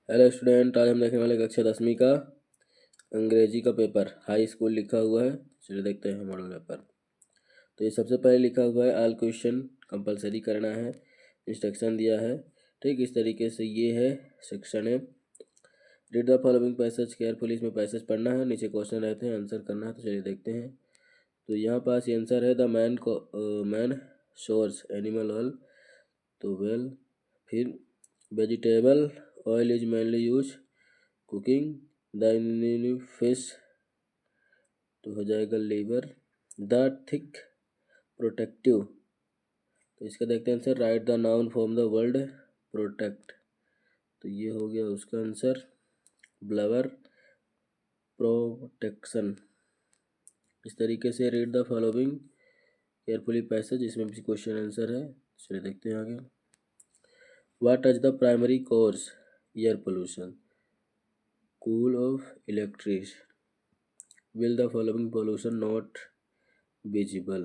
Hello student, आज हम देखने वाले कक्षा 10वीं का अंग्रेजी का पेपर हाई स्कूल लिखा हुआ है। चलिए देखते हैं मॉडल पेपर। तो ये सबसे पहले लिखा हुआ है ऑल क्वेश्चन कंपलसरी करना है, इंस्ट्रक्शन दिया है। ठीक इस तरीके से ये है सेक्शन है। Read the following passage carefully, इसमें पैसेज पढ़ना है, नीचे क्वेश्चन रहते हैं, आंसर करना है। तो चलिए देखते हैं। तो यहाँ पास ये आंसर है द मैन को मैन शोर्स एनिमल ऑयल, तो वेल। फिर vegetable oil is mainly use cooking the fish, तो हो जाएगा लीवर। द थिक प्रोटेक्टिव, तो इसका देखते हैं answer. Right the noun from the word protect, तो ये हो गया उसका आंसर। ब्लवर प्रोटेक्शन। इस तरीके से read the following carefully passage, इसमें भी क्वेश्चन आंसर है। चलिए देखते हैं आगे। What is the primary cause air pollution, cool off electric, will the following pollution not visible,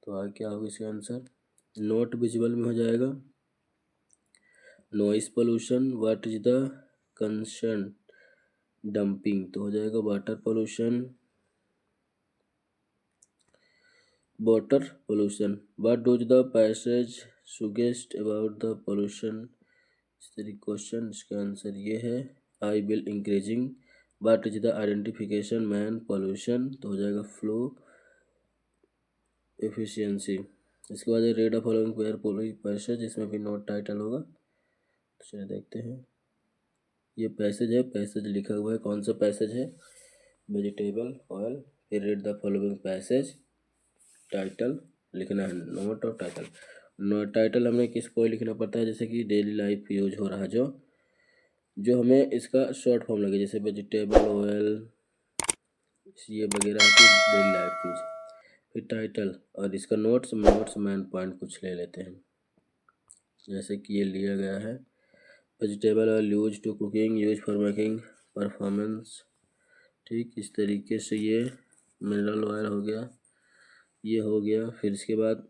तो आगे क्या होगा इसका आंसर। नॉट विजिबल में हो जाएगा noise pollution. What is the concern dumping, तो हो जाएगा water pollution. Water pollution. What does the passage suggest about the pollution, इस तरीके क्वेश्चन, इसका आंसर ये है I will increasing. What is the identification main pollution, तो हो जाएगा फ्लो एफिशिएंसी। इसके बाद read the following pair passage, इसमें भी नोट टाइटल होगा। तो चलिए देखते हैं। ये पैसेज है, पैसेज लिखा हुआ है, कौन सा पैसेज है, वेजिटेबल ऑयल। फिर read the following passage, title लिखना है, नोट और टाइटल। नोट टाइटल हमें किसको लिखना पड़ता है, जैसे कि डेली लाइफ यूज हो रहा है जो हमें इसका शॉर्ट फॉर्म लगे, जैसे वेजिटेबल ऑयल, ये वगैरह की डेली लाइफ यूज। फिर टाइटल और इसका नोट्स मेन पॉइंट कुछ ले लेते हैं, जैसे कि ये लिया गया है। Vegetable oil use to cooking, use for making performance. ठीक इस तरीके से ये मिनरल ऑयल हो गया, ये हो गया। फिर इसके बाद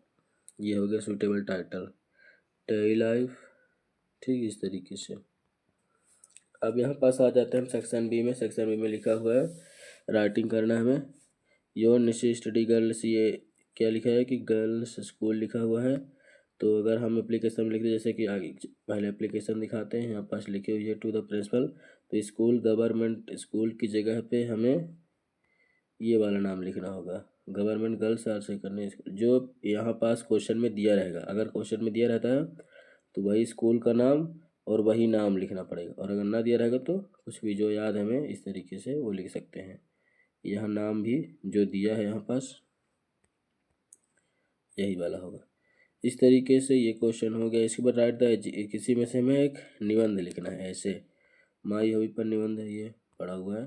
ये हो गया सूटेबल टाइटल डेली लाइफ। ठीक इस तरीके से। अब यहाँ पास आ जाते हैं हम सेक्शन बी में। सेक्शन बी में लिखा हुआ है राइटिंग करना है हमें। योर निशी स्टडी गर्ल्स, ये क्या लिखा है कि गर्ल्स स्कूल लिखा हुआ है। तो अगर हम एप्लीकेशन लिख दें, जैसे कि आगे पहले एप्लीकेशन दिखाते हैं, यहाँ पास लिखे हुए है टू द प्रिंसिपल, तो स्कूल गवर्नमेंट स्कूल की जगह पे हमें ये वाला नाम लिखना होगा, government girls higher secondary school, जो यहाँ पास क्वेश्चन में दिया रहेगा। अगर क्वेश्चन में दिया रहता है तो वही स्कूल का नाम और वही नाम लिखना पड़ेगा, और अगर ना दिया रहेगा तो कुछ भी जो याद हमें इस तरीके से वो लिख सकते हैं। यह नाम भी जो दिया है यहाँ पास यही वाला होगा। इस तरीके से ये क्वेश्चन हो गया। इसके बाद राइट द, किसी में से हमें एक निबंध लिखना है, ऐसे माई हॉबी पर निबंध है, ये पड़ा हुआ है।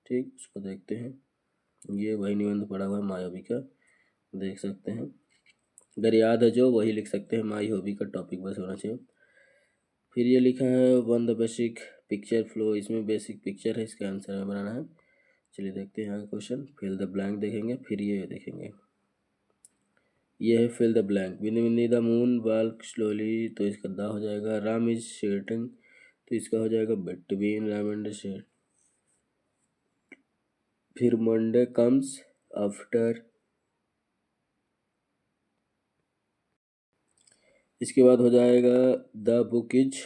ठीक उसको देखते हैं, ये वही निबंध पड़ा हुआ है माई हॉबी का, देख सकते हैं। अगर याद है जो वही लिख सकते हैं, माई हॉबी का टॉपिक बस होना चाहिए। फिर ये लिखा है one the basic picture flow, इसमें बेसिक पिक्चर है, इसका आंसर हमें बनाना है। चलिए देखते हैं आगे क्वेश्चन। फिल द ब्लैंक देखेंगे, फिर ये देखेंगे। ये है fill the blank. Vinny the moon walk slowly, तो इसका द हो जाएगा। राम इज शेटिंग, तो इसका हो जाएगा बिटवीन राम एंड शेट। फिर मंडे कम्स आफ्टर, इसके बाद हो जाएगा the book is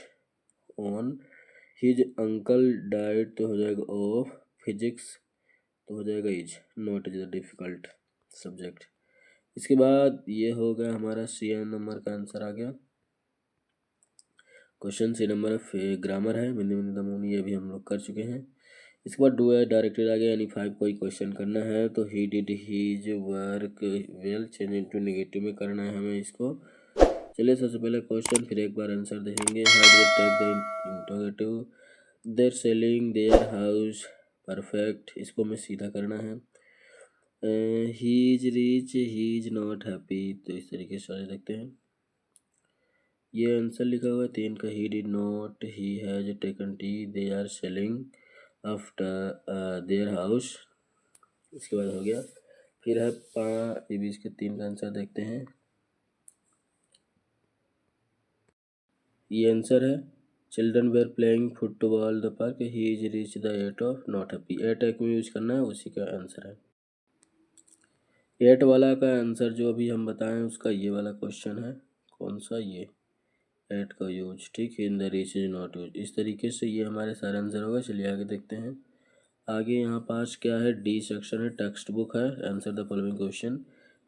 on his uncle diet, तो हो जाएगा ऑफ फिजिक्स, तो हो जाएगा is not is the difficult subject. इसके बाद ये हो गया हमारा सी नंबर का आंसर आ गया। क्वेश्चन सी नंबर ग्रामर है, बिंदी बिंदी दमून, ये भी हम लोग कर चुके हैं। इसके बाद डू है डायरेक्टेड आ गया, यानी 5 कोई क्वेश्चन करना है। तो he did his work well, change into negative में करना है हमें इसको। चलिए सबसे पहले क्वेश्चन, फिर एक बार आंसर देखेंगे। How do take the interrogative, they're selling their house, perfect, इसको हमें सीधा करना है। He is rich he is not happy, तो इस तरीके से आगे देखते हैं। ये आंसर लिखा हुआ है 3 का। He did not, he has taken tea, they are selling after their house, इसके बाद हो गया। फिर है 5, ये भी इसके 3 का आंसर देखते हैं। ये आंसर है children were playing football the park, he is rich the at of not happy. At एक में यूज करना है, उसी का आंसर है। एट वाला का आंसर जो अभी हम बताएं उसका ये वाला क्वेश्चन है, कौन सा, ये एट का यूज, ठीक है, in the reach is not use. इस तरीके से ये हमारे सारे आंसर होगा। चलिए आगे देखते हैं। आगे यहाँ पास क्या है, डी सेक्शन है, टेक्स्ट बुक है, आंसर द फॉलोइंग क्वेश्चन।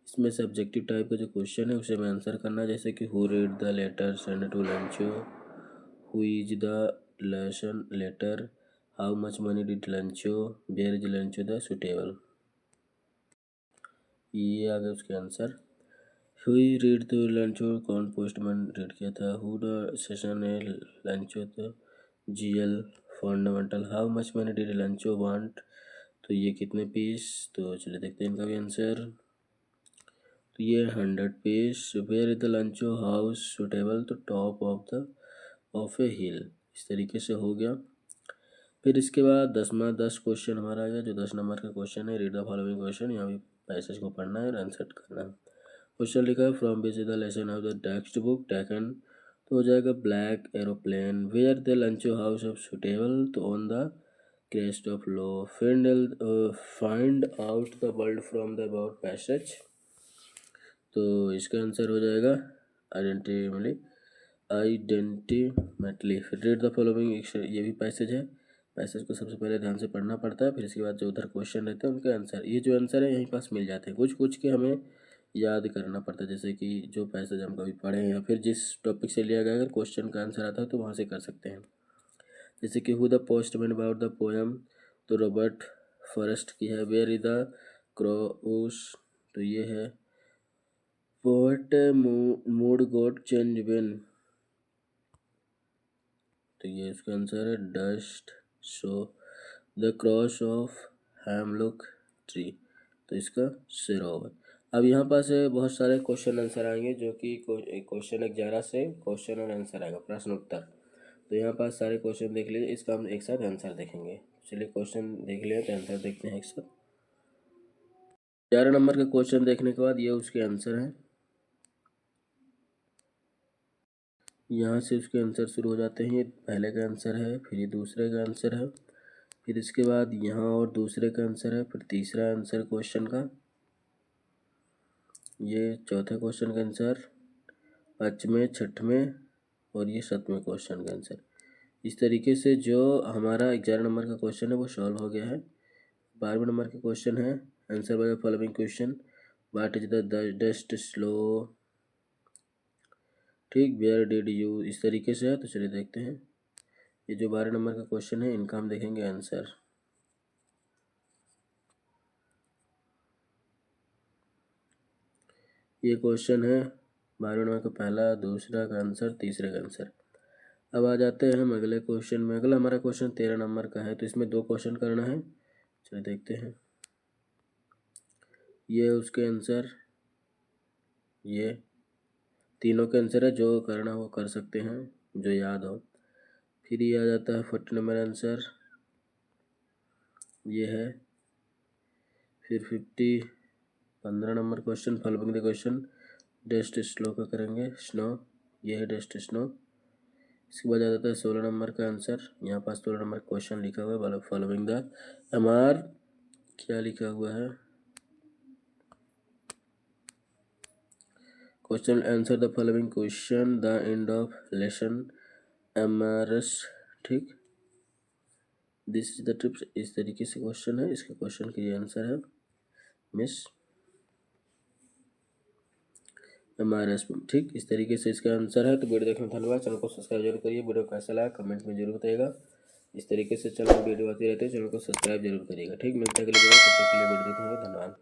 इसमें से ऑब्जेक्टिव टाइप का जो क्वेश्चन है उसे हमें आंसर करना है, जैसे कि who read the letter sent to Lencho, who is the lesson letter, how much money did Lencho, where is Lencho the suitable. ये आ गए उसके आंसर। हुई रीड द लंचो, कौन पोस्टमैन रीड किया था, हु द सेशन है लंचो the GL fundamental, how much money did लंचो want, तो ये कितने पीस, तो चलिए देखते हैं इनका भी आंसर। तो ये 100 piece. Where is the लंचो house suitable, तो टॉप ऑफ ए हिल। इस तरीके से हो गया। फिर इसके बाद 10 क्वेश्चन हमारा आ गया, जो 10 नंबर का क्वेश्चन है, रीड द फॉलोइंग क्वेश्चन। यहाँ भी पैसेज को पढ़ना है और आंसर करना है। क्वेश्चन लिखा है from which the lesson of the text book taken, तो हो जाएगा black aeroplane. Where the लंचो house of suitable, तो on the crest of low. Find out the word from the about passage, तो इसका आंसर हो जाएगा आइडेंटिमेटली। फिर रीड द फॉलोइंग, ये भी पैसेज है। पैसेज को सबसे पहले ध्यान से पढ़ना पड़ता है, फिर इसके बाद जो उधर क्वेश्चन रहते हैं उनके आंसर, ये जो आंसर है यहीं पास मिल जाते हैं। कुछ कुछ के हमें याद करना पड़ता है, जैसे कि जो पैसेज हम कभी पढ़े हैं या फिर जिस टॉपिक से लिया गया अगर क्वेश्चन का आंसर आता है तो वहाँ से कर सकते हैं। जैसे कि who the postman about the poem, तो रॉबर्ट फॉरेस्ट की है। वेयर इज द क्रॉस, तो ये है poet mood got change when, तो ये इसका आंसर है dust so the cross of hemlock tree, तो इसका सिरोवर। अब यहाँ पास बहुत सारे क्वेश्चन आंसर आएंगे, जो कि क्वेश्चन 11 से क्वेश्चन और आंसर आएगा, प्रश्न उत्तर। तो यहाँ पास सारे क्वेश्चन देख लीजिए, इसका हम एक साथ आंसर देखेंगे। चलिए क्वेश्चन देख लिया तो आंसर देखते हैं एक साथ। 11 नंबर का क्वेश्चन देखने के बाद ये उसके आंसर हैं, यहाँ से उसके आंसर शुरू हो जाते हैं। ये पहले का आंसर है, फिर ये दूसरे का आंसर है, फिर इसके बाद यहाँ और दूसरे का आंसर है, फिर तीसरा आंसर क्वेश्चन का, ये चौथे क्वेश्चन का आंसर, पाँचवें, छठवें और ये 7वें क्वेश्चन का आंसर। इस तरीके से जो हमारा 11 नंबर का क्वेश्चन है वो सॉल्व हो गया है। 12वें नंबर का क्वेश्चन है, answer by the following question, what is the dust slow, ठीक, वेयर डिड यू, इस तरीके से है। तो चलिए देखते हैं, ये जो 12 नंबर का क्वेश्चन है इनका हम देखेंगे आंसर। ये क्वेश्चन है 12 नंबर का पहला, दूसरा का आंसर, तीसरे का आंसर। अब आ जाते हैं हम अगले क्वेश्चन में। अगला हमारा क्वेश्चन 13 नंबर का है, तो इसमें 2 क्वेश्चन करना है। चलिए देखते हैं, ये उसके आंसर, ये तीनों के आंसर है, जो करना वो कर सकते हैं, जो याद हो। फिर ये आ जाता है 40 नंबर आंसर, ये है। फिर 15 number question, following the question, dust snow का करेंगे, स्नो, ये है डस्ट स्नो। इसके बाद आ जाता है 16 नंबर का आंसर, यहाँ पास 16 नंबर क्वेश्चन लिखा हुआ है, फॉलोइंग द एमआर, क्या लिखा हुआ है, question answer the following question, the end of lesson MRS, ठीक, दिस इज द ट्रिप्स, इस तरीके से क्वेश्चन है। इसके क्वेश्चन के ये आंसर है मिस एमआरएस, ठीक, इस तरीके से इसका आंसर है। तो वीडियो देखने में धन्यवाद। चैनल को सब्सक्राइब जरूर करिए। वीडियो कैसा लगा कमेंट में जरूर बताइएगा। इस तरीके से चैनल वीडियो आती रहती है, चैनल को सब्सक्राइब जरूर करिएगा, ठीक। मिलते हैं अगले वीडियो, तब तक के लिए वीडियो देखने में धन्यवाद।